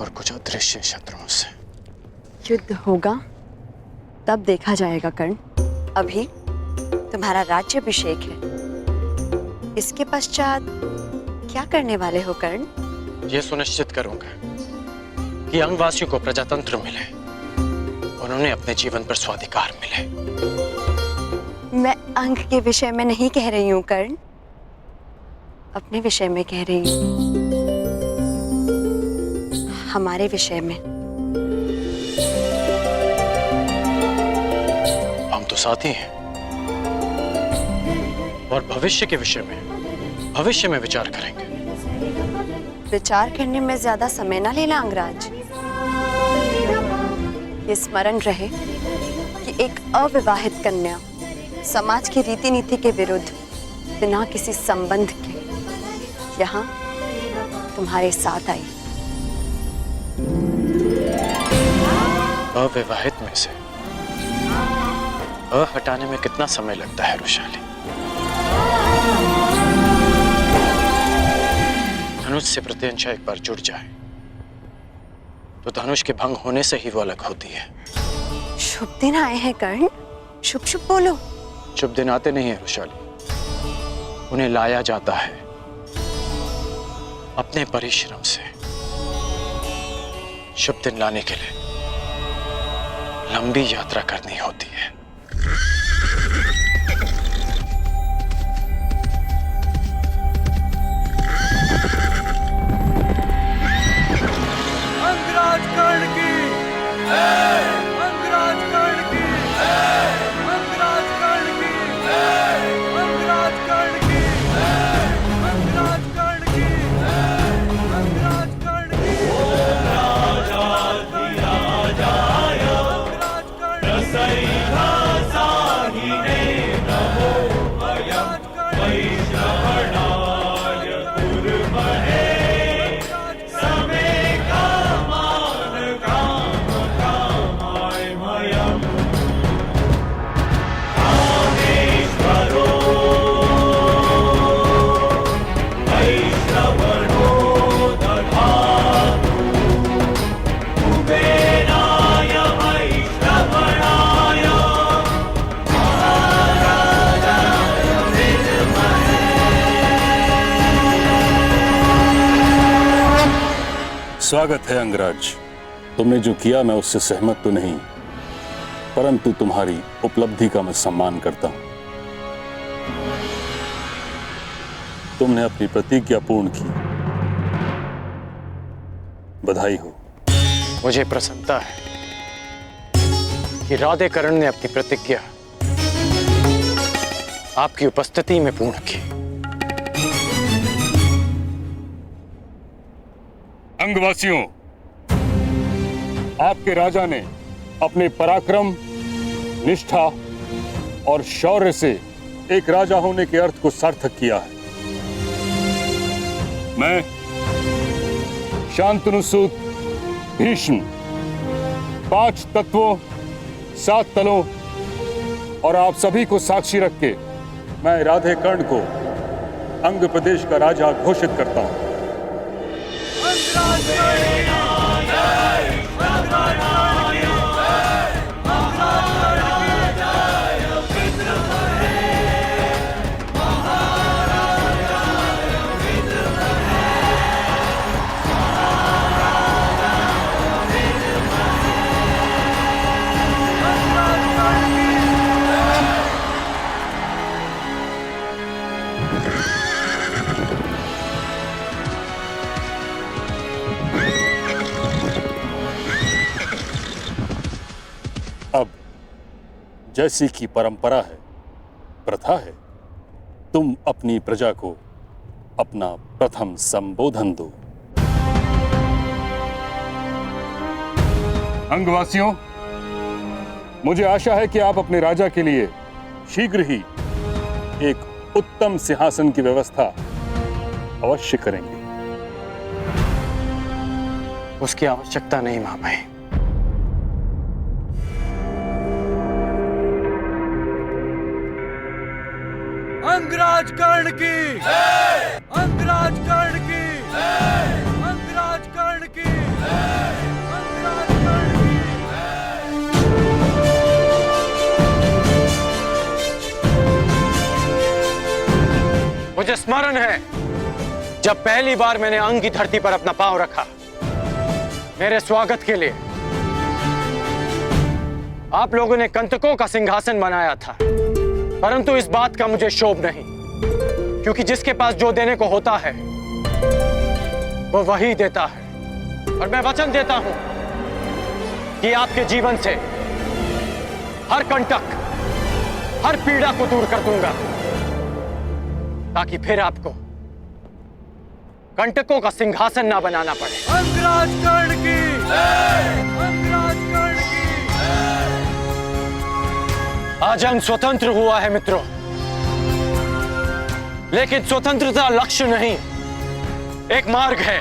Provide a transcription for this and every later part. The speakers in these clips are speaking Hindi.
और कुछ अदृश्य शत्रुओं से। युद्ध होगा तब देखा जाएगा कर्ण। अभी तुम्हारा राज्याभिषेक है, इसके पश्चात क्या करने वाले हो कर्ण? यह सुनिश्चित करूंगा कि अंगवासियों को प्रजातंत्र मिले, उन्होंने अपने जीवन पर स्वाधिकार मिले। मैं अंग के विषय में नहीं कह रही हूँ कर्ण, अपने विषय में कह रही हूँ, हमारे विषय में। हम तो साथी हैं और भविष्य के विषय में भविष्य में विचार करेंगे। विचार करने में ज्यादा समय ना लेना अंगराज। ये स्मरण रहे कि एक अविवाहित कन्या समाज की रीति नीति के विरुद्ध बिना किसी संबंध के यहाँ तुम्हारे साथ आई। अविवाहित में से हटाने में कितना समय लगता है रुशाली? धनुष से प्रत्यंशा एक बार जुड़ जाए तो धनुष के भंग होने से ही वो अलग होती है। शुभ दिन आए हैं कर्ण, शुभ शुभ बोलो। शुभ दिन आते नहीं है रुशाली, उन्हें लाया जाता है अपने परिश्रम से। शुभ दिन लाने के लिए लंबी यात्रा करनी होती है। अंगराज कर्ण की, अंगराज कर्ण की, अंगराज कर्ण की, अंगराज कर्ण की, अंगराज कर्ण की, अंगराज कर्ण की। स्वागत है अंगराज। तुमने जो किया मैं उससे सहमत तो नहीं, परंतु तुम्हारी उपलब्धि का मैं सम्मान करता हूं। तुमने अपनी प्रतिज्ञा पूर्ण की, बधाई हो। मुझे प्रसन्नता है कि राधेकरण ने अपनी प्रतिज्ञा आपकी उपस्थिति में पूर्ण की। अंगवासियों, आपके राजा ने अपने पराक्रम, निष्ठा और शौर्य से एक राजा होने के अर्थ को सार्थक किया है। मैं शांतनुसूत भीष्म 5 तत्वों 7 तलों और आप सभी को साक्षी रख के मैं राधेकर्ण को अंग प्रदेश का राजा घोषित करता हूं। अब जैसी की परंपरा है, प्रथा है, तुम अपनी प्रजा को अपना प्रथम संबोधन दो। अंगवासियों, मुझे आशा है कि आप अपने राजा के लिए शीघ्र ही एक उत्तम सिंहासन की व्यवस्था अवश्य करेंगे। उसकी आवश्यकता नहीं महाभाई। अंगराज कर्ण की, अंगराज कर्ण की, अंगराज कर्ण की। मुझे स्मरण है जब पहली बार मैंने अंग की धरती पर अपना पांव रखा, मेरे स्वागत के लिए आप लोगों ने कंटकों का सिंहासन बनाया था, परंतु इस बात का मुझे शोभ नहीं, क्योंकि जिसके पास जो देने को होता है वो वही देता है। और मैं वचन देता हूं कि आपके जीवन से हर कंटक, हर पीड़ा को दूर कर दूंगा, ताकि फिर आपको कंटकों का सिंहासन ना बनाना पड़े। अंगराज कर्ण की अंगराज कर्ण की। आज अंग स्वतंत्र हुआ है मित्रों, लेकिन स्वतंत्रता लक्ष्य नहीं, एक मार्ग है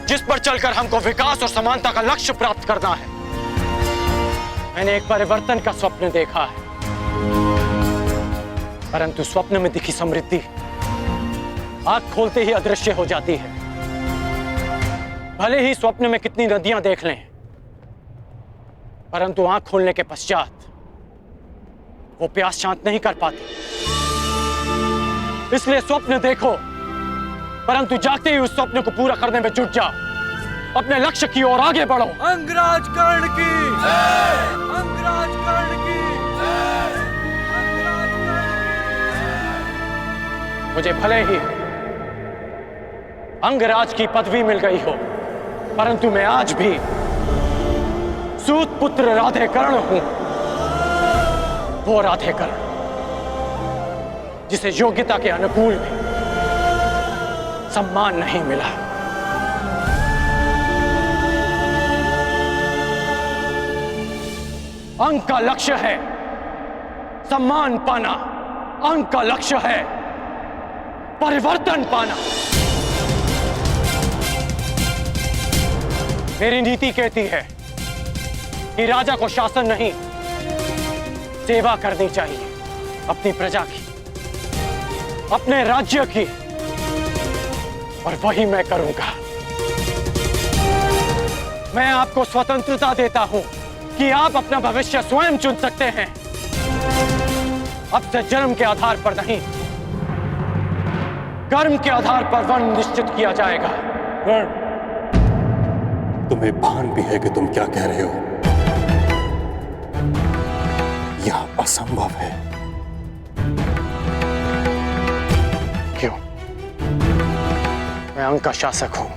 जिस पर चलकर हमको विकास और समानता का लक्ष्य प्राप्त करना है। मैंने एक परिवर्तन का स्वप्न देखा है, परंतु स्वप्न में दिखी समृद्धि आंख खोलते ही अदृश्य हो जाती है। भले ही स्वप्न में कितनी नदियां देख लें, परंतु आंख खोलने के पश्चात वो प्यास शांत नहीं कर पाती। इसलिए स्वप्न देखो, परंतु जागते ही उस स्वप्न को पूरा करने में जुट जाओ, अपने लक्ष्य की ओर आगे बढ़ो। अंगराज कर्ण की अंगराज कर्ण की अंगराज कर्ण की। मुझे भले ही अंगराज की पदवी मिल गई हो, परंतु मैं आज भी सूत पुत्र राधेकर्ण हूं, वो राधेकर्ण जिसे योग्यता के अनुकूल भी सम्मान नहीं मिला। अंग का लक्ष्य है सम्मान पाना, अंग का लक्ष्य है परिवर्तन पाना। मेरी नीति कहती है कि राजा को शासन नहीं, सेवा करनी चाहिए अपनी प्रजा की, अपने राज्य की, और वही मैं करूंगा। मैं आपको स्वतंत्रता देता हूं कि आप अपना भविष्य स्वयं चुन सकते हैं। अब से जन्म के आधार पर नहीं, कर्म के आधार पर वर्ण निश्चित किया जाएगा। तुम्हें भान भी है कि तुम क्या कह रहे हो? यह असंभव है। क्यों? मैं अंग का शासक हूं,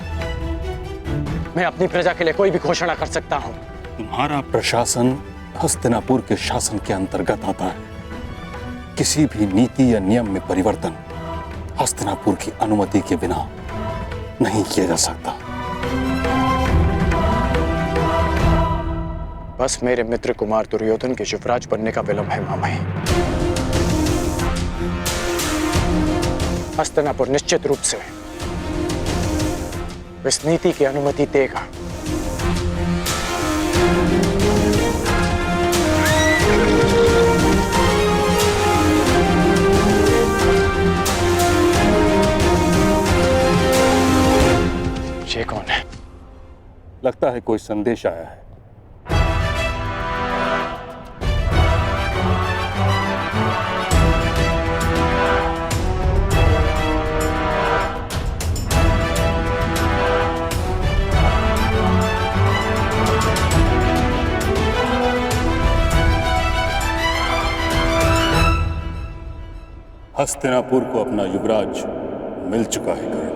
मैं अपनी प्रजा के लिए कोई भी घोषणा कर सकता हूं। तुम्हारा प्रशासन हस्तिनापुर के शासन के अंतर्गत आता है। किसी भी नीति या नियम में परिवर्तन हस्तिनापुर की अनुमति के बिना नहीं किया जा सकता। बस मेरे मित्र कुमार दुर्योधन के युवराज बनने का विलंब है मामाई। हस्तिनापुर निश्चित रूप से इस नीति की अनुमति देगा। ये कौन है? लगता है कोई संदेश आया है। हस्तिनापुर को अपना युवराज मिल चुका है कर्ण।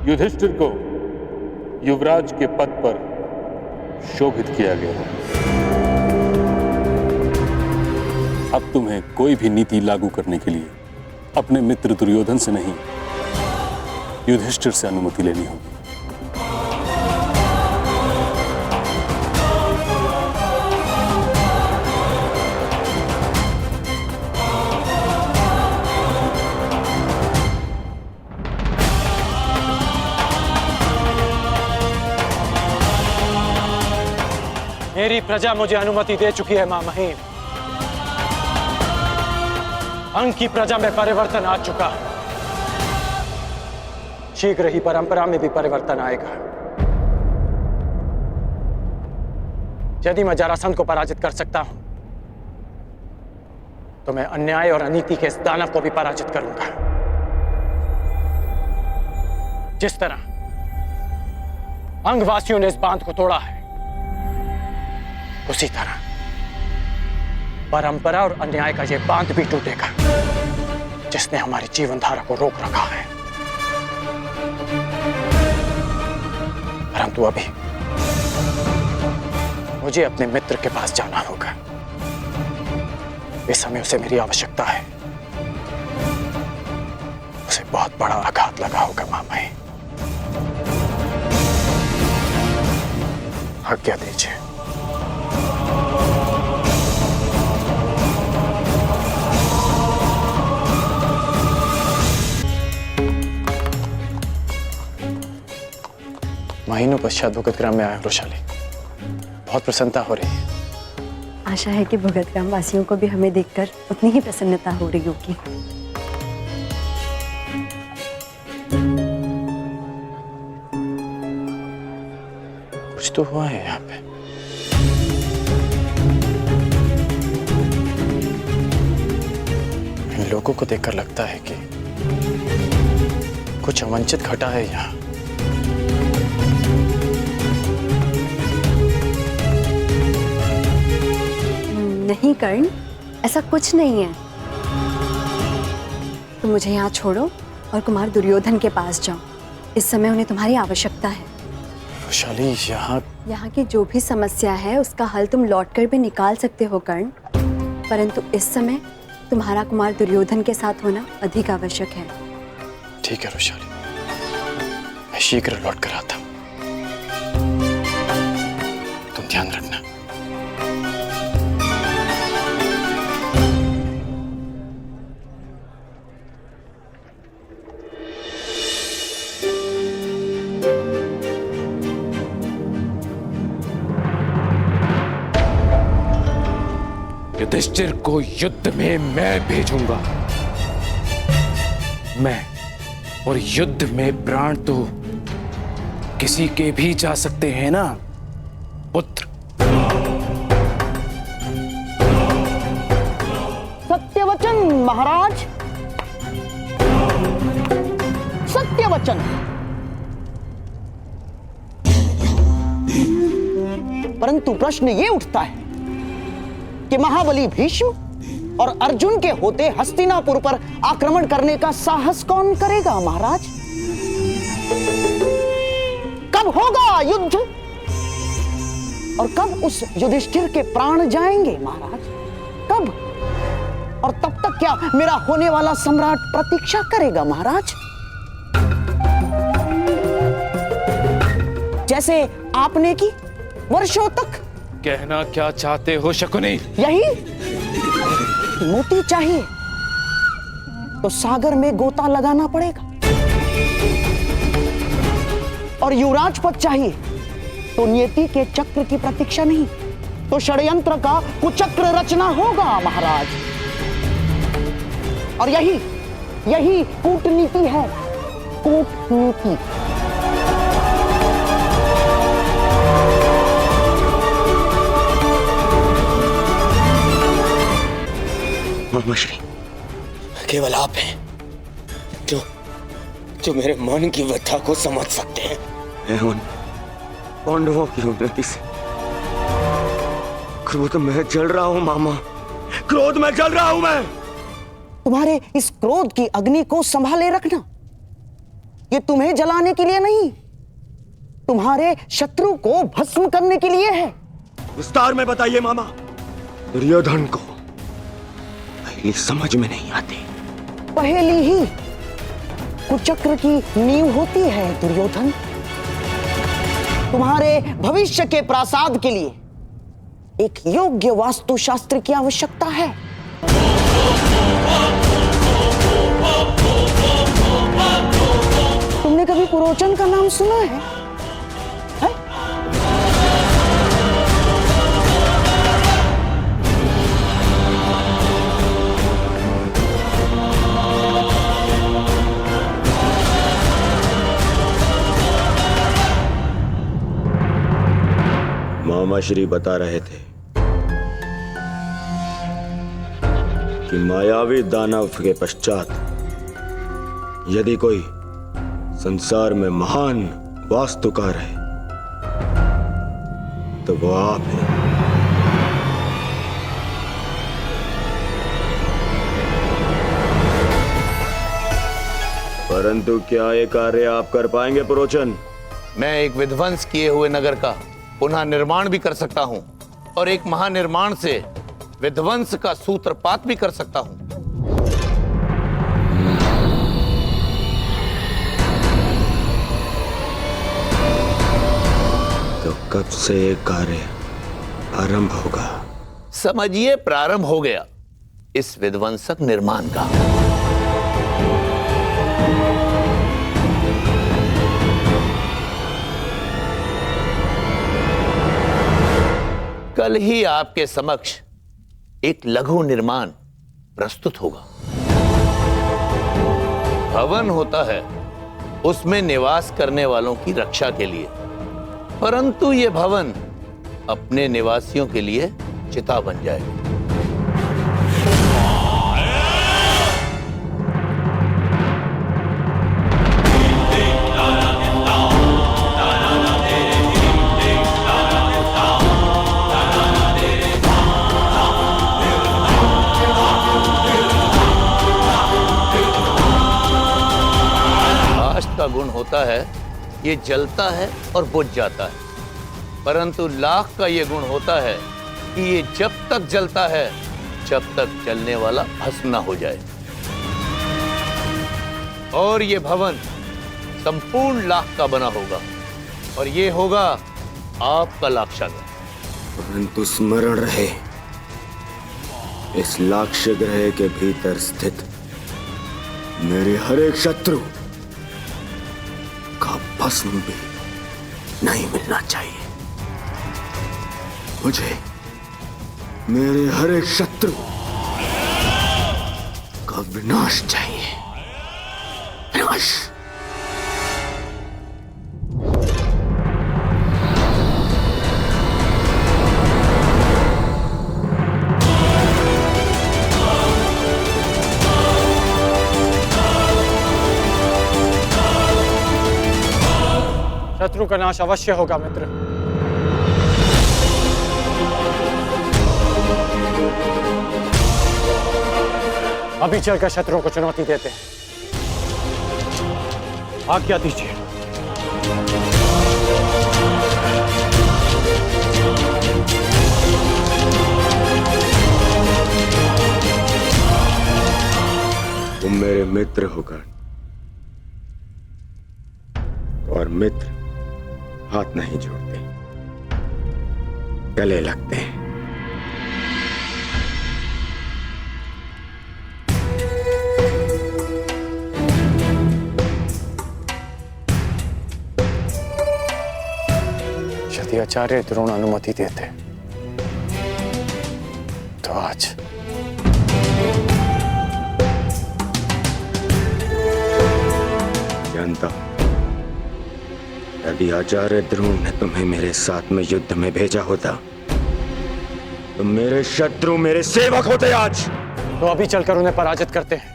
युधिष्ठिर को युवराज के पद पर शोभित किया गया। अब तुम्हें कोई भी नीति लागू करने के लिए अपने मित्र दुर्योधन से नहीं, युधिष्ठिर से अनुमति लेनी होगी। मेरी प्रजा मुझे अनुमति दे चुकी है मां महीम। अंग की प्रजा में परिवर्तन आ चुका है। शीघ्र ही परंपरा में भी परिवर्तन आएगा। यदि मैं जरासंध को पराजित कर सकता हूं तो मैं अन्याय और अनीति के इस दानव को भी पराजित करूंगा। जिस तरह अंगवासियों ने इस बांध को तोड़ा है, उसी तरह परंपरा और अन्याय का यह बांध भी टूटेगा जिसने हमारी जीवन धारा को रोक रखा है। परंतु अभी मुझे अपने मित्र के पास जाना होगा। इस समय उसे मेरी आवश्यकता है। उसे बहुत बड़ा आघात लगा होगा मामाई। आज्ञा दीजिए। महीनों पश्चात भुगतग्राम में आए वृषाली, बहुत प्रसन्नता हो रही है। आशा है कि भुगतग्राम वासियों को भी हमें देखकर उतनी ही प्रसन्नता हो रही होगी। कुछ तो हुआ है यहाँ पे। इन लोगों को देखकर लगता है कि कुछ अवांछित घटा है यहाँ। नहीं कर्ण, ऐसा कुछ नहीं है। तुम मुझे यहाँ छोड़ो और कुमार दुर्योधन के पास जाओ। इस समय उन्हें तुम्हारी आवश्यकता है। वैशाली, यहाँ की जो भी समस्या है उसका हल तुम लौटकर भी निकाल सकते हो कर्ण, परंतु इस समय तुम्हारा कुमार दुर्योधन के साथ होना अधिक आवश्यक है। ठीक है वैशाली, मैं शीघ्र लौट कर आता हूँ। तुम ध्यान रखना। युधिष्ठिर को युद्ध में मैं भेजूंगा। मैं, और युद्ध में प्राण तो किसी के भी जा सकते हैं ना पुत्र। सत्यवचन महाराज, सत्यवचन। परंतु प्रश्न ये उठता है कि महाबली भीष्म और अर्जुन के होते हस्तिनापुर पर आक्रमण करने का साहस कौन करेगा महाराज? कब होगा युद्ध और कब उस युधिष्ठिर के प्राण जाएंगे महाराज? कब? और तब तक क्या मेरा होने वाला सम्राट प्रतीक्षा करेगा महाराज? जैसे आपने की वर्षों तक। कहना क्या चाहते हो शकुनी? यही मोती चाहिए तो सागर में गोता लगाना पड़ेगा, और युवराज पद चाहिए तो नियति के चक्र की प्रतीक्षा नहीं, तो षड्यंत्र का कुचक्र रचना होगा महाराज। और यही कूटनीति है, कूटनीति। मामाश्री, केवल आप हैं जो मेरे मन की व्यथा को समझ सकते हैं। मैं उन पांडवों की उन्नति से क्रोध में जल रहा हूं मामा, क्रोध में जल रहा हूं मैं। तुम्हारे इस क्रोध की अग्नि को संभाले रखना। ये तुम्हें जलाने के लिए नहीं, तुम्हारे शत्रु को भस्म करने के लिए है। विस्तार में बताइए मामा। दुर्योधन को पहली समझ में नहीं आती। पहली ही कुचक्र की नींव होती है दुर्योधन। तुम्हारे भविष्य के प्रासाद के लिए एक योग्य वास्तुशास्त्र की आवश्यकता है। तुमने कभी पुरोचन का नाम सुना है? मामा महाश्री बता रहे थे कि मायावी दानव के पश्चात यदि कोई संसार में महान वास्तुकार है तो वो आप हैं। परंतु क्या ये कार्य आप कर पाएंगे पुरोचन? मैं एक विध्वंस किए हुए नगर का पुनः निर्माण भी कर सकता हूं और एक महानिर्माण से विध्वंस का सूत्रपात भी कर सकता हूं। तो कब से ये कार्य आरंभ होगा? समझिए प्रारंभ हो गया इस विध्वंसक निर्माण का। कल ही आपके समक्ष एक लघु निर्माण प्रस्तुत होगा। भवन होता है उसमें निवास करने वालों की रक्षा के लिए, परंतु यह भवन अपने निवासियों के लिए चिता बन जाएगा। का गुण होता है ये जलता है और बुझ जाता है, परंतु लाख का ये गुण होता है कि ये जब तक जलता है जब तक जलने वाला भस्म न हो जाए। और ये भवन संपूर्ण लाख का बना होगा और ये होगा आपका लाक्षागृह। परंतु स्मरण रहे, इस लाक्ष्य ग्रह के भीतर स्थित मेरे हर एक शत्रु का भस्म भी नहीं मिलना चाहिए। मुझे मेरे हर एक शत्रु का विनाश चाहिए। विनाश। शत्रु का नाश अवश्य होगा मित्र। अभी चलकर शत्रुओं को चुनौती देते हैं। आज्ञा दीजिए। तुम मेरे मित्र होकर और मित्र हाथ नहीं जोड़ते, गले लगते हैं। यदि आचार्य द्रोण अनुमति देते तो आज जानता हूं, यदि आचार्य द्रोण ने तुम्हें मेरे साथ में युद्ध में भेजा होता तो मेरे शत्रु मेरे सेवक होते आज। तो अभी चलकर उन्हें पराजित करते हैं।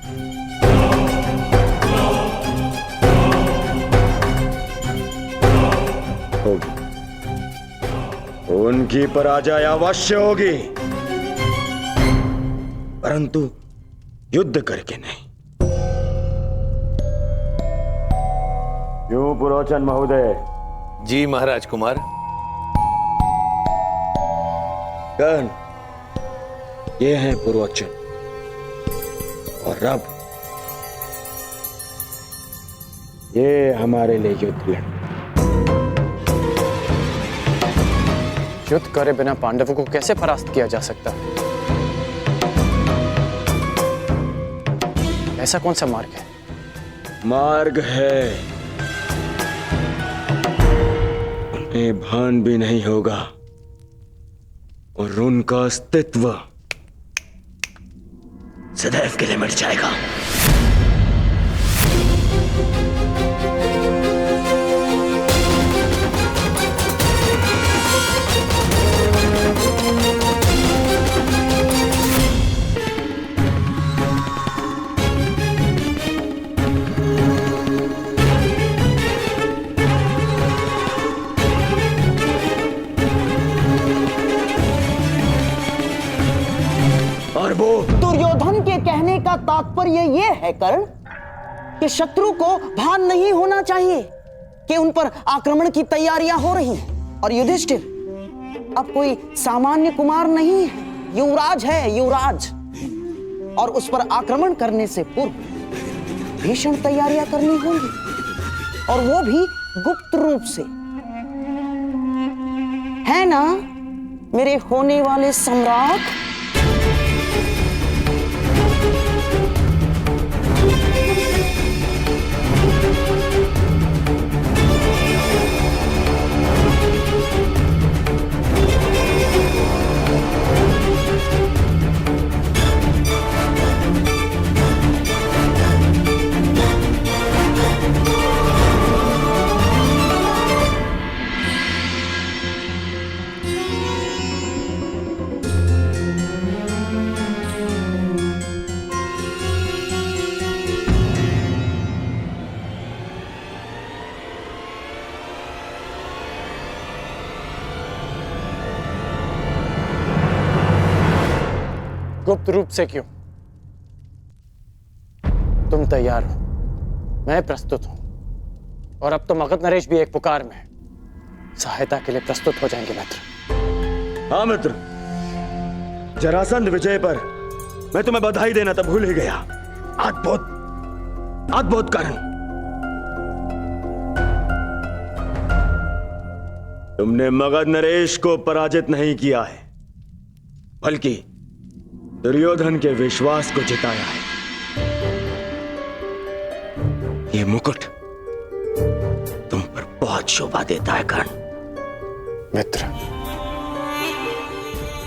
होगी, उनकी पराजय अवश्य होगी, परंतु युद्ध करके नहीं। क्यों पुरोचन महोदय? जी महाराज कुमार। कर्ण, ये हैं पुरोचन और अब ये हमारे लिए युद्ध लड़। युद्ध करे बिना पांडवों को कैसे परास्त किया जा सकता है? ऐसा कौन सा मार्ग है? मार्ग है, उन्हें भान भी नहीं होगा और उनका अस्तित्व सदैव के लिए मिट जाएगा। और वो दुर्योधन के कहने का तात्पर्य ये है कर्ण कि शत्रु को भान नहीं होना चाहिए कि उन पर आक्रमण की तैयारियां हो रही हैं। और युधिष्ठिर अब कोई सामान्य कुमार नहीं है, युवराज है, युवराज। और उस पर आक्रमण करने से पूर्व भीषण तैयारियां करनी होंगी, और वो भी गुप्त रूप से, है ना मेरे होने वाले सम्राट? गुप्त रूप से क्यों? तुम तैयार हो, मैं प्रस्तुत हूं, और अब तो मगध नरेश भी एक पुकार में है। सहायता के लिए प्रस्तुत हो जाएंगे मित्र। हाँ मित्र, जरासंध विजय पर मैं तुम्हें बधाई देना तो भूल ही गया। अद्भुत अद्भुत कर्ण, तुमने मगध नरेश को पराजित नहीं किया है, बल्कि दुर्योधन के विश्वास को जिताया है। ये मुकुट तुम पर बहुत शोभा देता है कर्ण। मित्र,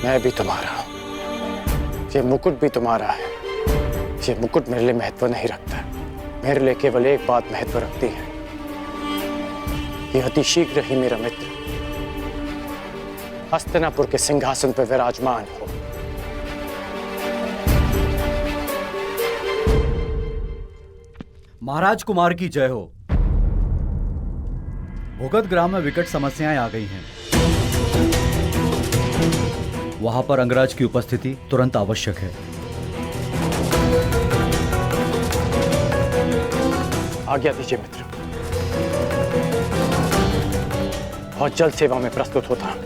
मैं भी तुम्हारा हूं, ये मुकुट भी तुम्हारा है। ये मुकुट मेरे लिए महत्व नहीं रखता, मेरे लिए केवल एक बात महत्व रखती है, कि अति शीघ्र ही मेरा मित्र हस्तिनापुर के सिंहासन पर विराजमान हो। महाराज कुमार की जय हो। भूगत ग्राम में विकट समस्याएं आ गई हैं। वहां पर अंगराज की उपस्थिति तुरंत आवश्यक है। आज्ञा दीजिए मित्र, बहुत जल्द सेवा में प्रस्तुत होता हूं।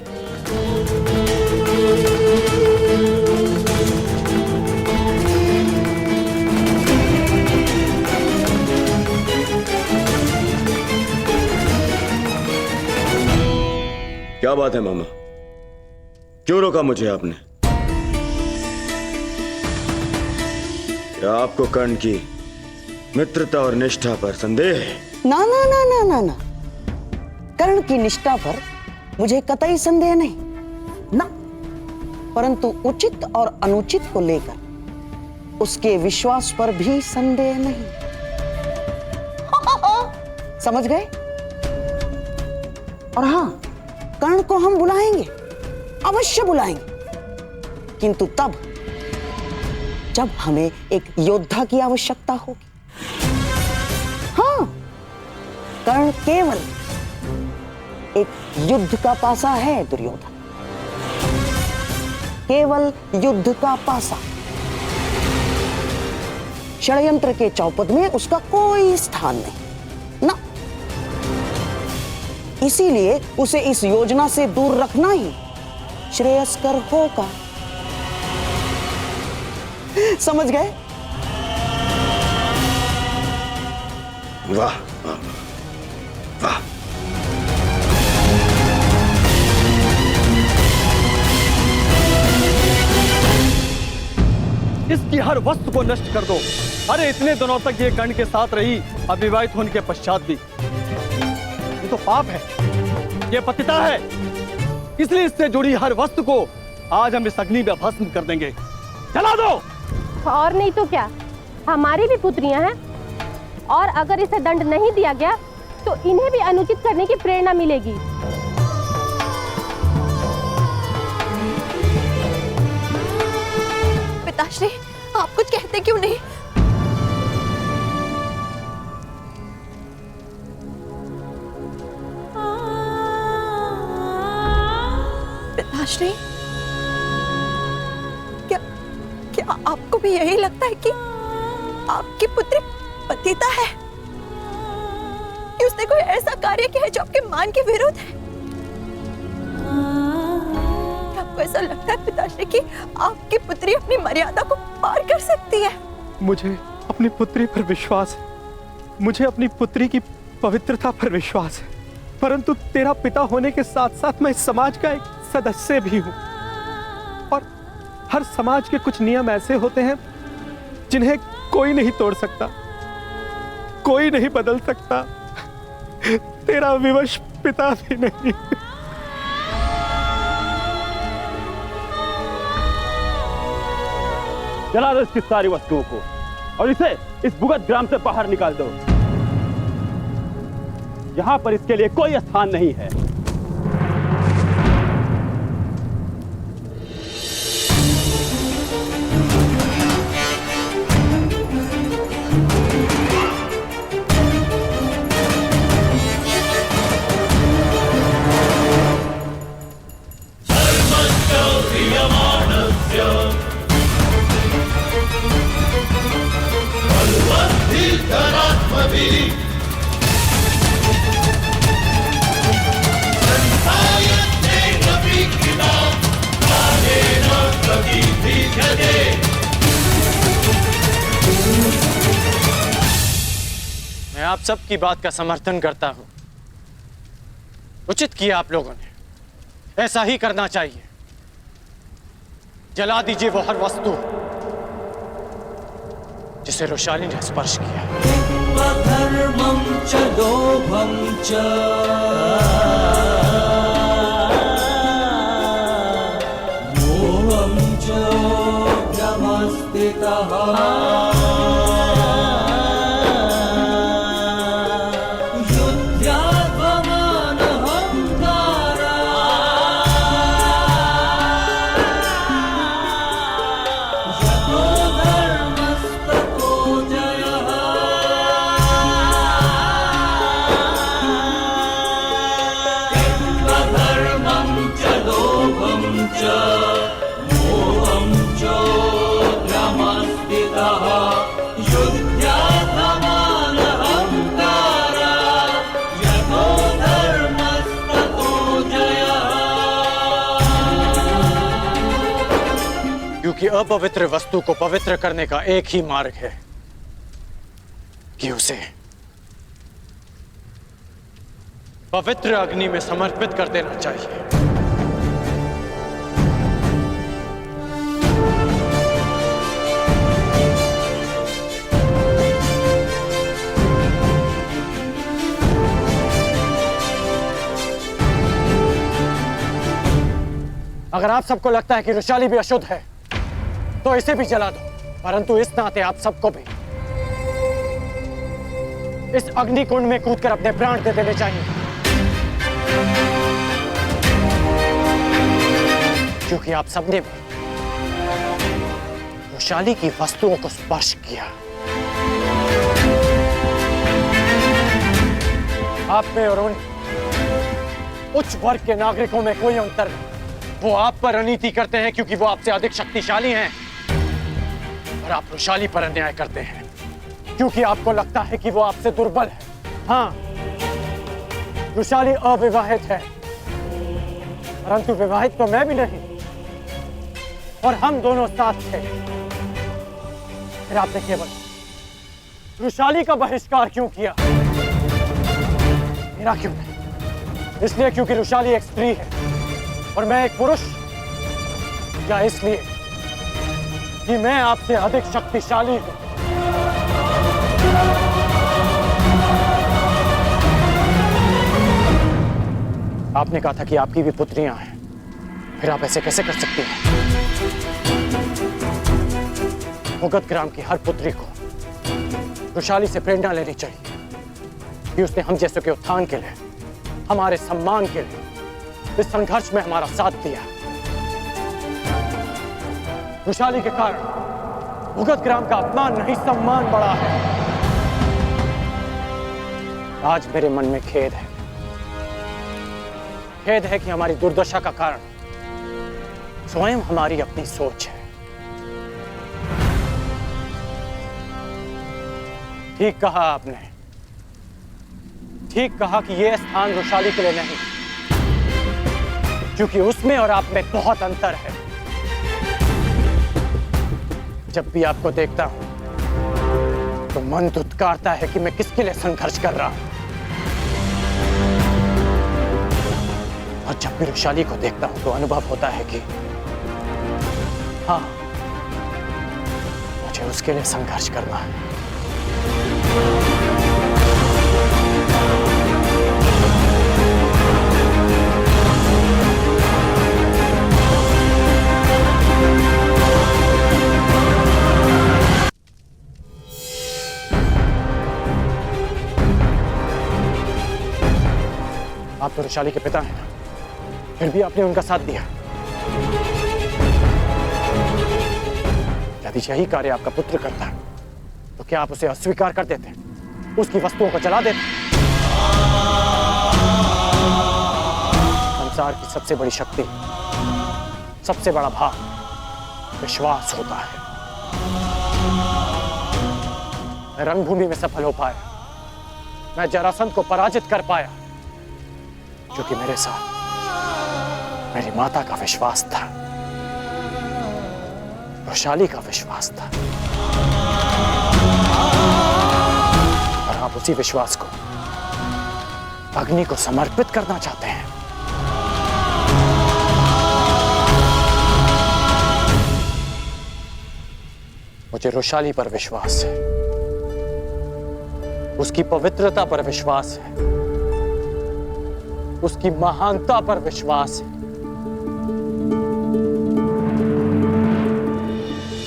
क्या बात है मामा, क्यों रोका मुझे आपने? क्या आपको कर्ण की मित्रता और निष्ठा पर संदेह है? ना ना ना ना ना ना, कर्ण की निष्ठा पर मुझे कतई संदेह नहीं ना, परंतु उचित और अनुचित को लेकर उसके विश्वास पर भी संदेह नहीं। समझ गए? और हां, कर्ण को हम बुलाएंगे, अवश्य बुलाएंगे, किंतु तब जब हमें एक योद्धा की आवश्यकता होगी। हाँ, कर्ण केवल एक युद्ध का पासा है दुर्योधन, केवल युद्ध का पासा। षड्यंत्र के चौपट में उसका कोई स्थान नहीं ना, इसीलिए उसे इस योजना से दूर रखना ही श्रेयस्कर होगा। समझ गए? वाह वाह वाह। इसकी हर वस्तु को नष्ट कर दो। अरे इतने दिनों तक ये कर्ण के साथ रही, अविवाहित होने के पश्चात भी। ये तो पाप है, ये पतिता है, इसलिए इससे जुड़ी हर वस्तु को आज हम इस अग्नि में भस्म कर देंगे। जला दो। और नहीं तो क्या, हमारी भी पुत्रियां हैं, और अगर इसे दंड नहीं दिया गया तो इन्हें भी अनुचित करने की प्रेरणा मिलेगी। पिताश्री, आप कुछ कहते क्यों नहीं? पिताश्री, क्या आपको भी यही लगता है कि आपकी पुत्री पतिता है, कि उसने कोई ऐसा कार्य किया है जो आपके मान के विरुद्ध है? आपको ऐसा लगता है पिताश्री कि आपकी पुत्री अपनी मर्यादा को पार कर सकती है? मुझे अपनी पुत्री पर विश्वास है, मुझे अपनी पुत्री की पवित्रता पर विश्वास है, परंतु तेरा पिता होने के साथ साथ मैं इस समाज का एक सदस्य भी हूं, और हर समाज के कुछ नियम ऐसे होते हैं जिन्हें कोई नहीं तोड़ सकता, कोई नहीं बदल सकता, तेरा विवश पिता भी नहीं। जला दो इसकी सारी वस्तुओं को और इसे इस भुगत ग्राम से बाहर निकाल दो। यहां पर इसके लिए कोई स्थान नहीं है। मैं आप सबकी बात का समर्थन करता हूं। उचित किया आप लोगों ने, ऐसा ही करना चाहिए। जला दीजिए वो हर वस्तु जिसे रोशाली ने स्पर्श किया। धर्मं च लोभं च मोहं च भ्रमस्थितः क्योंकि अपवित्र वस्तु को पवित्र करने का एक ही मार्ग है कि उसे पवित्र अग्नि में समर्पित कर देना चाहिए। अगर आप सबको लगता है कि रोशाली भी अशुद्ध है तो इसे भी जला दो, परंतु इस नाते आप सबको भी इस अग्निकुंड में कूदकर अपने प्राण दे देने चाहिए, क्योंकि आप सबने भी रोशाली की वस्तुओं को स्पर्श किया। आप में और उन उच्च वर्ग के नागरिकों में कोई अंतर नहीं। वो आप पर अनीति करते हैं क्योंकि वो आपसे अधिक शक्तिशाली हैं, और आप रोशाली पर अन्याय करते हैं क्योंकि आपको लगता है कि वो आपसे दुर्बल है। हाँ, रोशाली अविवाहित है, परंतु विवाहित तो मैं भी नहीं, और हम दोनों साथ थे। फिर आपने केवल रोशाली का बहिष्कार क्यों किया, मेरा क्यों नहीं? इसलिए क्योंकि रोशाली एक स्त्री है और मैं एक पुरुष, या इसलिए कि मैं आपसे अधिक शक्तिशाली हूं? आपने कहा था कि आपकी भी पुत्रियां हैं, फिर आप ऐसे कैसे कर सकती हैं? भुगत ग्राम की हर पुत्री को रोशाली से प्रेरणा लेनी चाहिए कि उसने हम जैसों के उत्थान के लिए, हमारे सम्मान के लिए इस संघर्ष में हमारा साथ दिया। रोशाली के कारण भुगत ग्राम का अपमान नहीं, सम्मान बढ़ा है। आज मेरे मन में खेद है, खेद है कि हमारी दुर्दशा का कारण स्वयं हमारी अपनी सोच है। ठीक कहा आपने, ठीक कहा कि यह स्थान वैशाली के लिए नहीं, क्योंकि उसमें और आप में बहुत अंतर है। जब भी आपको देखता हूं तो मन धुतकारता है कि मैं किसके लिए संघर्ष कर रहा हूं, और जब भी वैशाली को देखता हूं तो अनुभव होता है कि हाँ, मुझे उसके लिए संघर्ष करना है। आप तो वैशाली के पिता हैं ना, फिर भी आपने उनका साथ दिया। यदि यही कार्य आपका पुत्र करता है तो क्या आप उसे अस्वीकार कर देते, उसकी वस्तुओं को जला देते? संसार की सबसे बड़ी शक्ति, सबसे बड़ा भाव विश्वास होता है। मैं रणभूमि में सफल हो पाया, मैं जरासंध को पराजित कर पाया, क्योंकि मेरे साथ मेरी माता का विश्वास था, वैशाली का विश्वास था, और आप उसी विश्वास को अग्नि को समर्पित करना चाहते हैं। मुझे वैशाली पर विश्वास है, उसकी पवित्रता पर विश्वास है, उसकी महानता पर विश्वास है।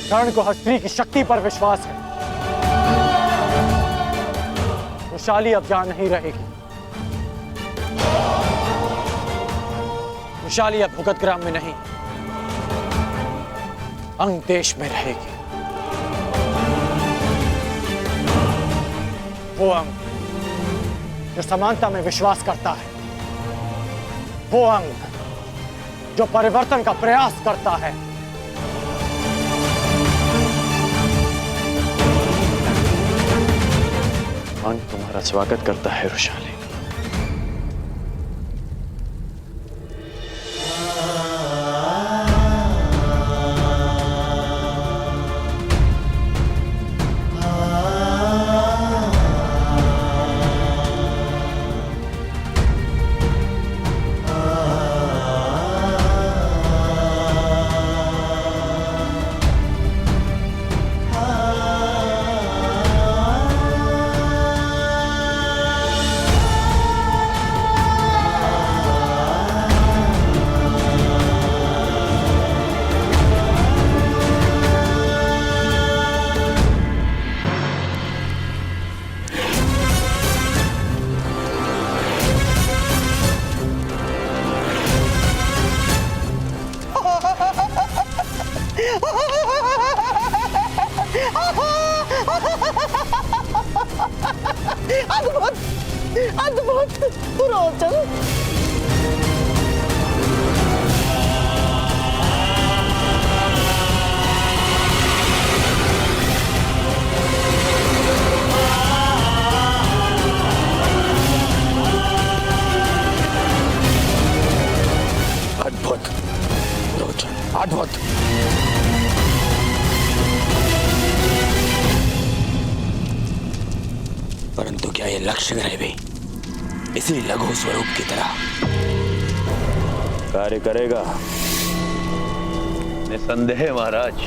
कर्ण को स्त्री की शक्ति पर विश्वास है। वैशाली अब यहां नहीं रहेगी। वैशाली अब भुगत ग्राम में नहीं, अंग देश में रहेगी। वो अंग जो समानता में विश्वास करता है, वो अंग जो परिवर्तन का प्रयास करता है। अंग तुम्हारा स्वागत करता है वैशाली। अद्भुत, अद्भुत पुरोचन। अद्भुत रोचन, अद्भुत। परंतु क्या ये लक्ष्य ग्रह भी इसी लघु स्वरूप की तरह कार्य करेगा? निसंदेह महाराज,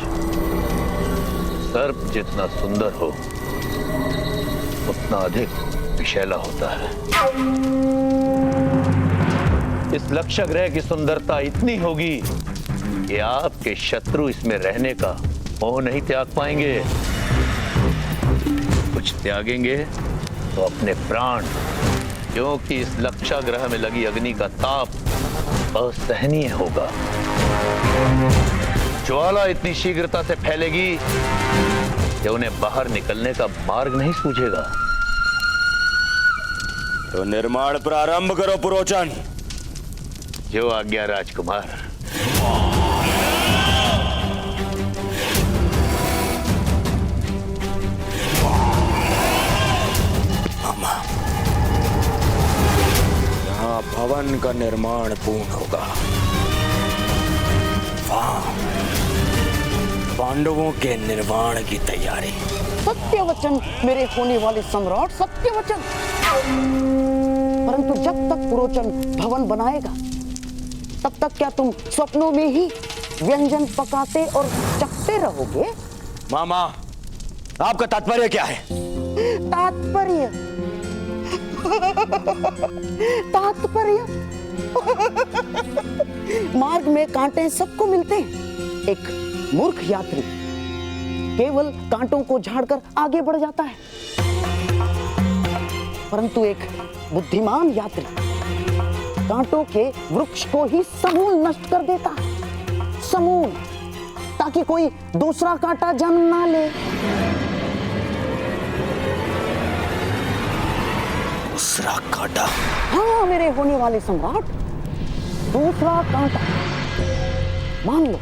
सर्प जितना सुंदर हो उतना अधिक विषैला होता है। इस लक्ष्य ग्रह की सुंदरता इतनी होगी कि आपके शत्रु इसमें रहने का मोह नहीं त्याग पाएंगे। कुछ त्यागेंगे तो अपने प्राण, क्योंकि इस लक्ष्य ग्रह में लगी अग्नि का ताप असहनीय होगा। ज्वाला इतनी शीघ्रता से फैलेगी कि उन्हें बाहर निकलने का मार्ग नहीं सूझेगा। तो निर्माण प्रारंभ करो पुरोचन। जो आज्ञा राजकुमार। वन का निर्माण पूर्ण होगा। वहां पांडवों के निर्माण की तैयारी। सत्य वचन मेरे होने वाले सम्राट, सत्य वचन। परंतु जब तक पुरोचन भवन बनाएगा तब तक क्या तुम स्वप्नों में ही व्यंजन पकाते और चखते रहोगे? मामा, आपका तात्पर्य क्या है? तात्पर्य तात्पर्य मार्ग में कांटे सबको मिलते हैं। एक मूर्ख यात्री केवल कांटों को झाड़कर आगे बढ़ जाता है, परंतु एक बुद्धिमान यात्री कांटों के वृक्ष को ही समूल नष्ट कर देता है। समूल, ताकि कोई दूसरा कांटा जन्म ना ले। दूसरा कांटा? हाँ मेरे होने वाले सम्राट, दूसरा कांटा। मान लो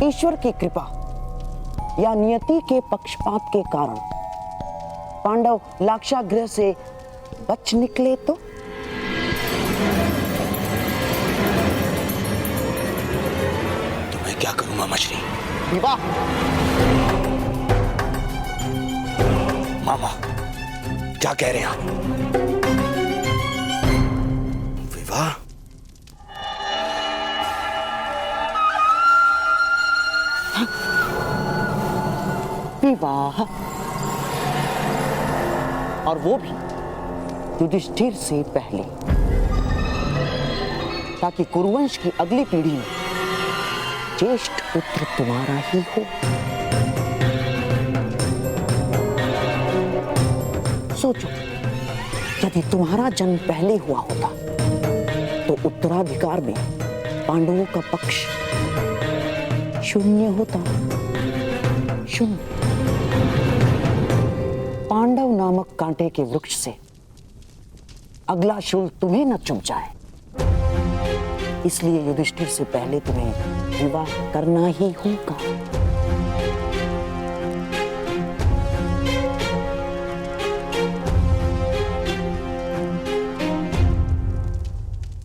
ईश्वर की कृपा या नियति के पक्षपात के कारण पांडव लाक्षागृह से बच निकले तो? क्या करूं मामा श्री? विवाह। मामा क्या कह रहे हैं आप? विवाह? विवाह, और वो भी युधिष्ठिर से पहले, ताकि कुरुवंश की अगली पीढ़ी में ज्येष्ठ पुत्र तुम्हारा ही हो। सोचो, यदि तुम्हारा जन्म पहले हुआ होता तो उत्तराधिकार में पांडवों का पक्ष शून्य होता। शून्य। पांडव नामक कांटे के वृक्ष से अगला शूल तुम्हें न चुभ जाए, इसलिए युधिष्ठिर से पहले तुम्हें विवाह करना ही होगा।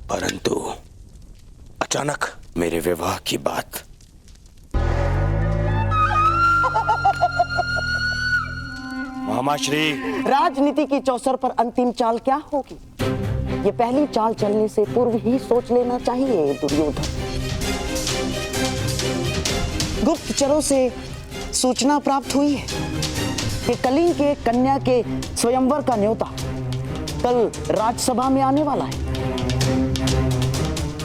परंतु अचानक मेरे विवाह की बात। मामा श्री, राजनीति की चौसर पर अंतिम चाल क्या होगी, ये पहली चाल चलने से पूर्व ही सोच लेना चाहिए दुर्योधन। गुप्तचरों से सूचना प्राप्त हुई है कि कलिंग के कन्या के स्वयंवर का न्योता कल राजसभा में आने वाला है,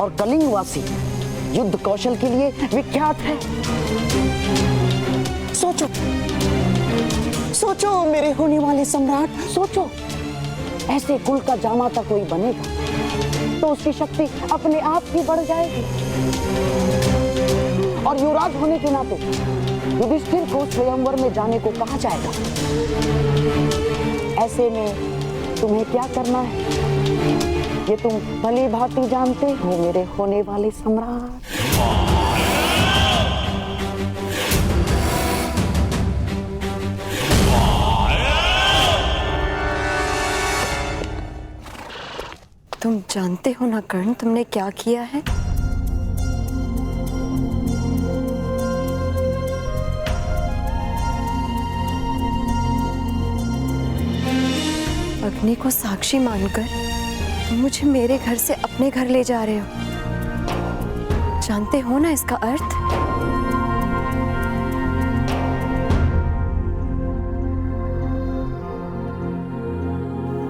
और कलिंगवासी युद्ध कौशल के लिए विख्यात है। सोचो सोचो मेरे होने वाले सम्राट, सोचो, ऐसे कुल का जामाता कोई बनेगा तो उसकी शक्ति अपने आप ही बढ़ जाएगी, और युवराज होने के नाते युधिष्ठिर को स्वयंवर में जाने को कहा जाएगा। ऐसे में तुम्हें क्या करना है ये तुम भली भांति जानते हो मेरे होने वाले सम्राट। तुम जानते हो ना कर्ण, तुमने क्या किया है? अग्नि को साक्षी मानकर तुम मुझे मेरे घर से अपने घर ले जा रहे हो। जानते हो ना इसका अर्थ?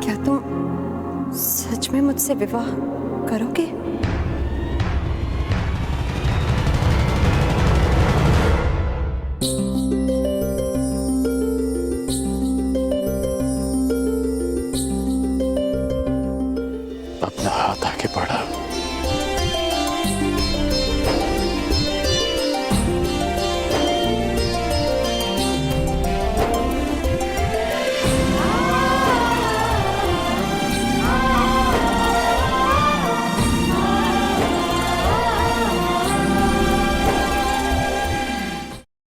क्या तुम सच में मुझसे विवाह करोगे? अपना हाथ आगे बढ़ा।